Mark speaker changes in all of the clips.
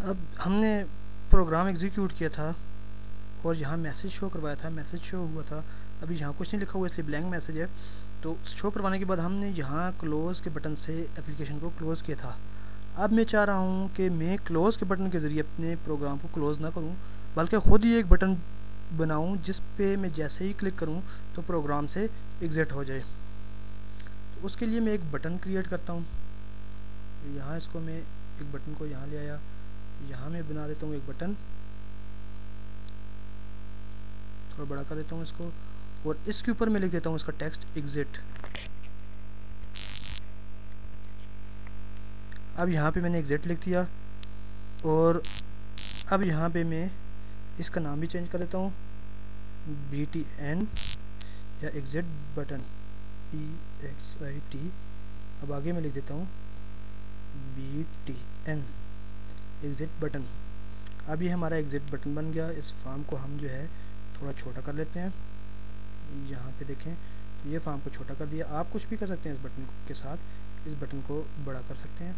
Speaker 1: अब हमने program execute किया था और यहाँ मैसेज शो करवाया था, मैसेज शो हुआ था। अभी यहाँ कुछ नहीं लिखा हुआ इसलिए ब्लैंक मैसेज है। तो शो करवाने के बाद हमने यहाँ क्लोज़ के बटन से एप्लीकेशन को क्लोज़ किया था। अब मैं चाह रहा हूँ कि मैं क्लोज़ के बटन के ज़रिए अपने प्रोग्राम को क्लोज़ ना करूँ, बल्कि ख़ुद ही एक बटन बनाऊँ जिस पे मैं जैसे ही क्लिक करूँ तो प्रोग्राम से एग्ज़िट हो जाए। तो उसके लिए मैं एक बटन क्रिएट करता हूँ। यहाँ इसको मैं एक बटन को यहाँ ले आया, यहाँ मैं बना देता हूँ एक बटन, थोड़ा बड़ा कर देता हूँ इसको, और इसके ऊपर मैं लिख देता हूँ इसका टेक्स्ट एग्ज़िट। अब यहाँ पे मैंने एग्ज़िट लिख दिया और अब यहाँ पे मैं इसका नाम भी चेंज कर देता हूँ, BTN या एग्ज़िट बटन, EXIT। अब आगे मैं लिख देता हूँ BTN एग्ज़िट बटन। अब ये हमारा एग्ज़िट बटन बन गया। इस फॉर्म को हम जो है थोड़ा छोटा कर लेते हैं। यहाँ पे देखें तो ये फॉर्म को छोटा कर दिया। आप कुछ भी कर सकते हैं इस बटन के साथ, इस बटन को बड़ा कर सकते हैं,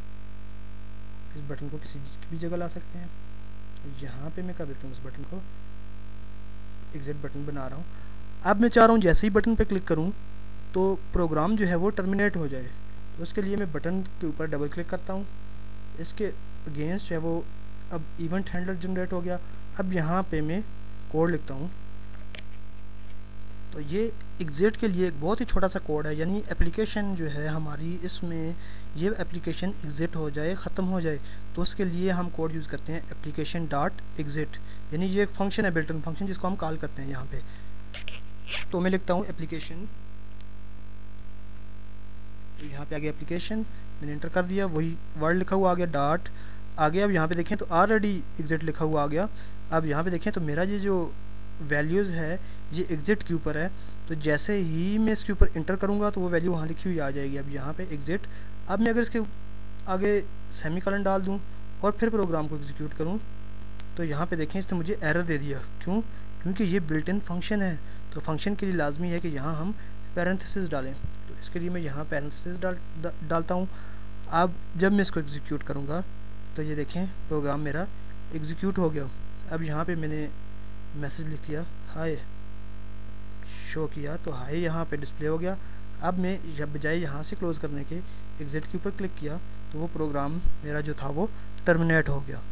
Speaker 1: इस बटन को किसी भी जगह ला सकते हैं। यहाँ पे मैं कर देता हूँ इस बटन को एग्ज़िट बटन बना रहा हूँ। अब मैं चाह रहा हूँ जैसे ही बटन पे क्लिक करूँ तो प्रोग्राम जो है वो टर्मिनेट हो जाए। तो उसके लिए मैं बटन के ऊपर डबल क्लिक करता हूँ, इसके अगेंस्ट जो है वो अब इवेंट हैंडलर जनरेट हो गया। अब यहाँ पे मैं कोड लिखता हूँ। तो ये एग्ज़िट के लिए एक बहुत ही छोटा सा कोड है, यानी एप्लीकेशन जो है हमारी, इसमें ये एप्लीकेशन एग्ज़िट हो जाए, ख़त्म हो जाए, तो उसके लिए हम कोड यूज़ करते हैं एप्लीकेशन डॉट एग्ज़िट। यानी ये एक फंक्शन है, बिल्ट इन फंक्शन, जिसको हम कॉल करते हैं यहाँ पे। तो मैं लिखता हूँ एप्लीकेशन, तो यहाँ पे आ गया एप्लीकेशन, मैंने एंटर कर दिया, वही वर्ड लिखा हुआ आ गया, डॉट आ गया। अब यहाँ पे देखें तो ऑलरेडी एग्ज़िट लिखा हुआ आ गया। अब यहाँ पे देखें तो मेरा ये जो वैल्यूज़ है ये एग्ज़िट के ऊपर है, तो जैसे ही मैं इसके ऊपर इंटर करूँगा तो वो वैल्यू वहाँ लिखी हुई आ जाएगी। अब यहाँ पे एग्ज़िट। अब मैं अगर इसके आगे सेमीकोलन डाल दूँ और फिर प्रोग्राम को एग्जीक्यूट करूँ तो यहाँ पे देखें इसने मुझे एरर दे दिया। क्यों? क्योंकि ये बिल्ट इन फंक्शन है, तो फंक्शन के लिए लाजमी है कि यहाँ हम पैरेंथेसिस डालें। तो इसके लिए मैं यहाँ पैरेंथेसिस डालता हूँ। अब जब मैं इसको एग्जीक्यूट करूँगा तो ये देखें प्रोग्राम मेरा एग्जीक्यूट हो गया। अब यहाँ पे मैंने मैसेज लिख दिया, हाय शो किया, तो हाय यहाँ पे डिस्प्ले हो गया। अब मैं जब बजाय यहाँ से क्लोज़ करने के एग्ज़िट के ऊपर क्लिक किया तो वो प्रोग्राम मेरा जो था वो टर्मिनेट हो गया।